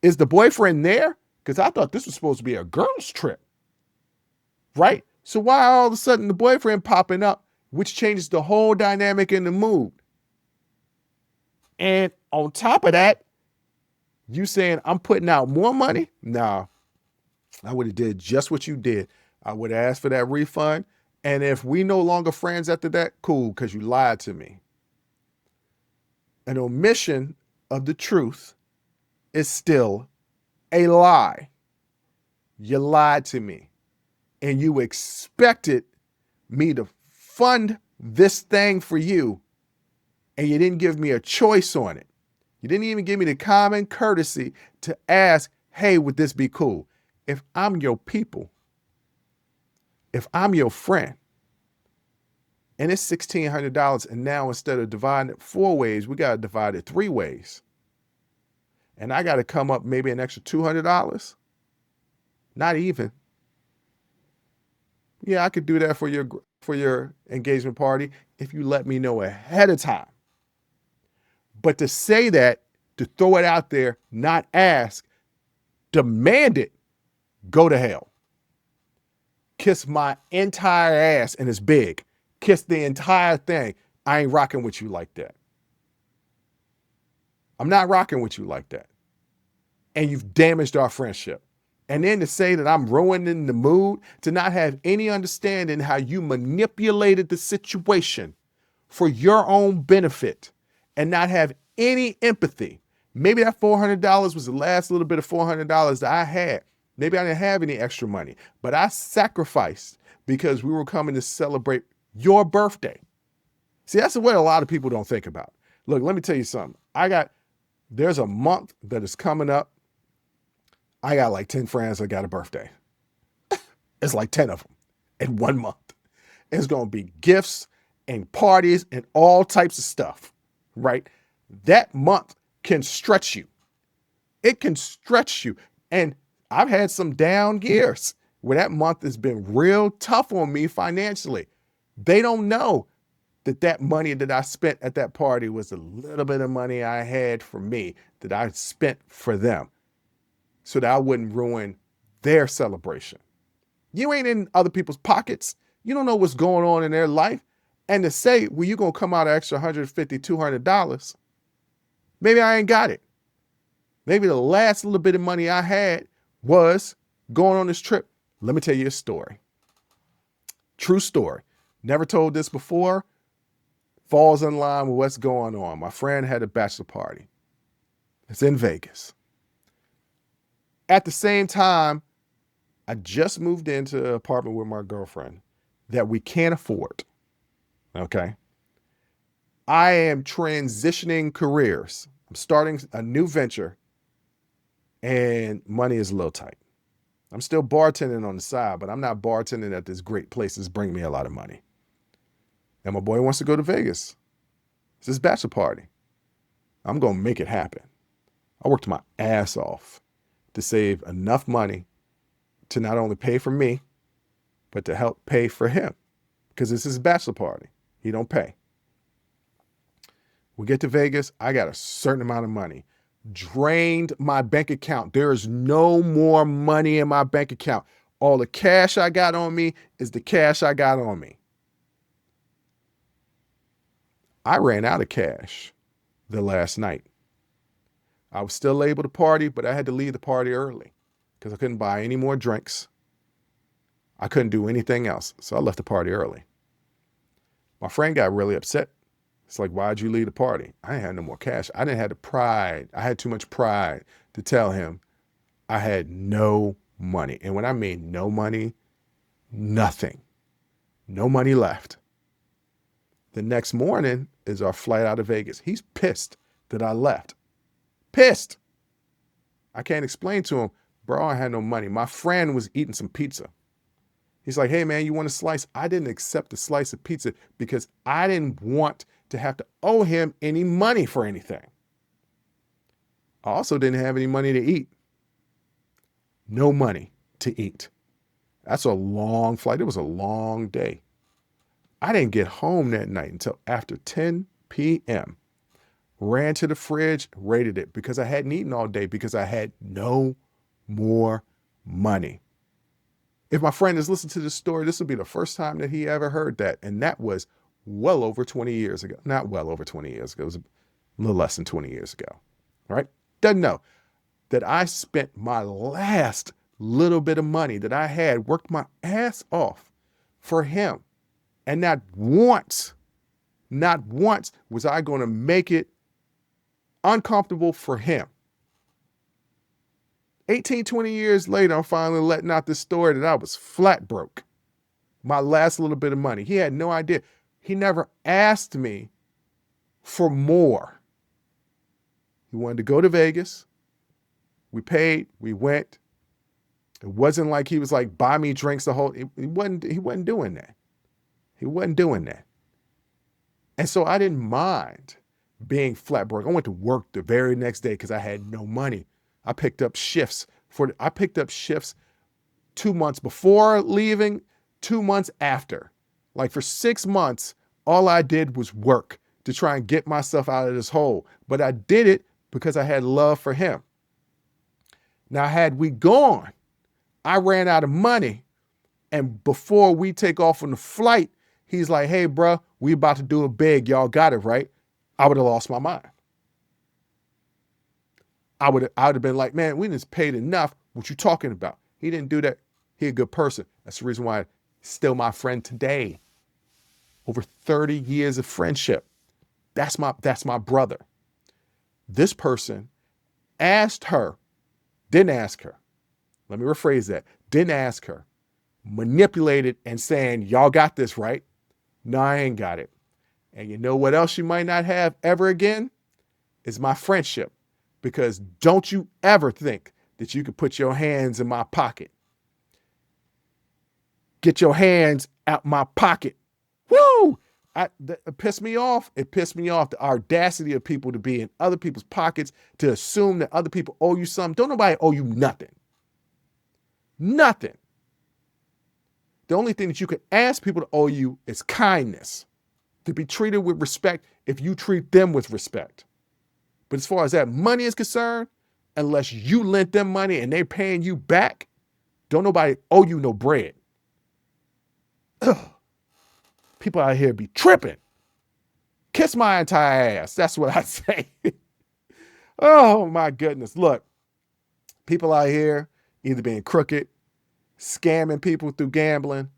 is the boyfriend there? Because I thought this was supposed to be a girl's trip. Right? So why all of a sudden the boyfriend popping up, which changes the whole dynamic in the mood? And on top of that, you saying I'm putting out more money? Nah, I would have did just what you did. I would have asked for that refund. And if we no longer friends after that, cool, because you lied to me. An omission of the truth is still a lie. You lied to me. And you expected me to fund this thing for you, and you didn't give me a choice on it. You didn't even give me the common courtesy to ask, hey, would this be cool? If I'm your people, if I'm your friend, and it's $1,600, and now instead of dividing it 4 ways, we got to divide it 3 ways. And I got to come up maybe an extra $200? Not even. Yeah, I could do that for your engagement party if you let me know ahead of time. But to say that, to throw it out there, not ask, demand it, go to hell. Kiss my entire ass, and it's big. Kiss the entire thing. I ain't rocking with you like that. I'm not rocking with you like that. And you've damaged our friendship. And then to say that I'm ruining the mood, to not have any understanding how you manipulated the situation for your own benefit and not have any empathy. Maybe that $400 was the last little bit of $400 that I had. Maybe I didn't have any extra money, but I sacrificed because we were coming to celebrate your birthday. See, that's the way a lot of people don't think about. Look, let me tell you something. I got There's a month that is coming up. I got like 10 friends that got a birthday. It's like 10 of them in 1 month. It's going to be gifts and parties and all types of stuff, right? That month can stretch you. It can stretch you. And I've had some down years where that month has been real tough on me financially. They don't know that that money that I spent at that party was a little bit of money I had for me that I spent for them so that I wouldn't ruin their celebration. You ain't in other people's pockets. You don't know what's going on in their life. And to say, well, you're going to come out an extra $150, $200, maybe I ain't got it. Maybe the last little bit of money I had was going on this trip. Let me tell you a story. True story. Never told this before. Falls in line with what's going on. My friend had a bachelor party. It's in Vegas. At the same time, I just moved into an apartment with my girlfriend that we can't afford. Okay. I am transitioning careers. I'm starting a new venture and money is a little tight. I'm still bartending on the side, but I'm not bartending at this great place that's bringing me a lot of money. And my boy wants to go to Vegas. It's his bachelor party. I'm going to make it happen. I worked my ass off to save enough money to not only pay for me, but to help pay for him because it's his bachelor party. He don't pay. We get to Vegas. I got a certain amount of money. Drained my bank account. There is no more money in my bank account. All the cash I got on me is the cash I got on me. I ran out of cash the last night. I was still able to party, but I had to leave the party early because I couldn't buy any more drinks. I couldn't do anything else. So I left the party early. My friend got really upset. It's like, why'd you leave the party? I didn't have no more cash. I didn't have the pride. I had too much pride to tell him I had no money. And when I mean no money, nothing. No money left. The next morning is our flight out of Vegas. He's pissed that I left. Pissed. I can't explain to him, bro, I had no money. My friend was eating some pizza. He's like, hey, man, you want a slice? I didn't accept the slice of pizza because I didn't want to have to owe him any money for anything. I also didn't have any money to eat. No money to eat. That's a long flight. It was a long day. I didn't get home that night until after 10 p.m. Ran to the fridge, raided it because I hadn't eaten all day because I had no more money. If my friend has listened to this story, this will be the first time that he ever heard that. And that was well over 20 years ago. Not well over 20 years ago. It was a little less than 20 years ago. All right. Doesn't know that I spent my last little bit of money that I had, worked my ass off for him. And not once was I going to make it uncomfortable for him. 18, 20 years later, I'm finally letting out this story that I was flat broke. My last little bit of money. He had no idea. He never asked me for more. He wanted to go to Vegas. We paid, we went. It wasn't like he was like, buy me drinks the whole, he wasn't doing that. He wasn't doing that. And so I didn't mind being flat broke. I went to work the very next day because I had no money. I picked up shifts 2 months before leaving, 2 months after. Like for 6 months, all I did was work to try and get myself out of this hole. But I did it because I had love for him. Now, had we gone, I ran out of money. And before we take off on the flight, he's like, hey, bro, we about to do it big. Y'all got it, right? I would have lost my mind. I would have been like, man, we just paid enough. What you talking about? He didn't do that. He a good person. That's the reason why he's still my friend today. Over 30 years of friendship. That's my brother. This person didn't ask her. Let me rephrase that. Didn't ask her. Manipulated and saying, y'all got this, right? No, I ain't got it. And you know what else you might not have ever again? Is my friendship. because don't you ever think that you can put your hands in my pocket. Get your hands out my pocket. Woo! It pissed me off. It pissed me off, the audacity of people to be in other people's pockets, to assume that other people owe you something. Don't nobody owe you nothing. Nothing. The only thing that you can ask people to owe you is kindness, to be treated with respect if you treat them with respect. But as far as that money is concerned, unless you lent them money and they're paying you back, don't nobody owe you no bread. Ugh. People out here be tripping. Kiss my entire ass. That's what I say. Oh my goodness. Look, people out here either being crooked, scamming people through gambling,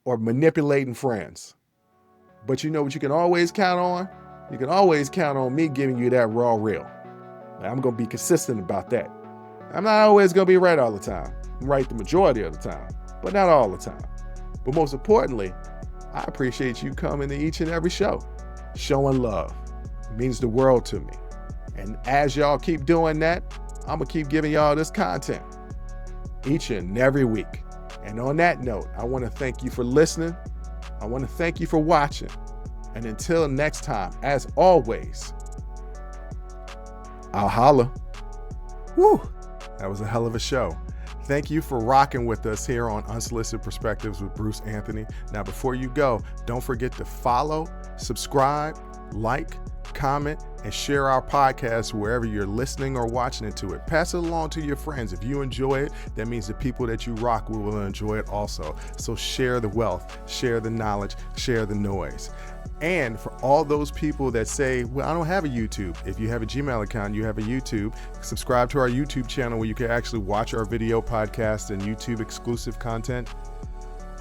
or manipulating friends. But you know what you can always count on? You can always count on me giving you that raw real. I'm going to be consistent about that. I'm not always going to be right all the time. I'm right the majority of the time, but not all the time. But most importantly, I appreciate you coming to each and every show. Showing love. It means the world to me. And as y'all keep doing that, I'm going to keep giving y'all this content each and every week. And on that note, I want to thank you for listening. I want to thank you for watching. And until next time, as always, I'll holla. Woo! That was a hell of a show. Thank you for rocking with us here on Unsolicited Perspectives with Bruce Anthony. Now, before you go, don't forget to follow, subscribe, like, comment, and share our podcast wherever you're listening or watching it to it. Pass it along to your friends. If you enjoy it, that means the people that you rock will enjoy it also. So share the wealth, share the knowledge, share the noise. And for all those people that say, well, I don't have a YouTube. If you have a Gmail account, you have a YouTube, subscribe to our YouTube channel where you can actually watch our video podcast and YouTube exclusive content.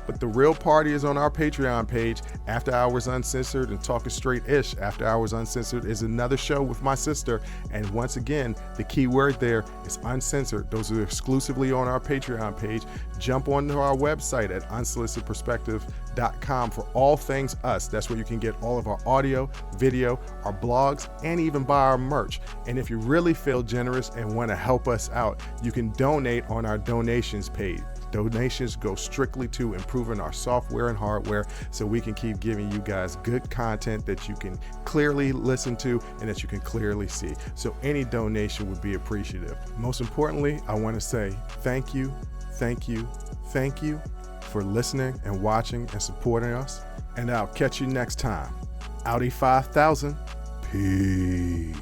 But the real party is on our Patreon page, After Hours Uncensored and Talking Straight-ish. After Hours Uncensored is another show with my sister. And once again, the key word there is uncensored. Those are exclusively on our Patreon page. Jump onto our website at unsolicitedperspectives.com for all things us. That's where you can get all of our audio, video, our blogs, and even buy our merch. And if you really feel generous and want to help us out, you can donate on our donations page. Donations go strictly to improving our software and hardware so we can keep giving you guys good content that you can clearly listen to and that you can clearly see. So any donation would be appreciative. Most importantly, I want to say thank you for listening and watching and supporting us. And I'll catch you next time. Audi 5000. Peace.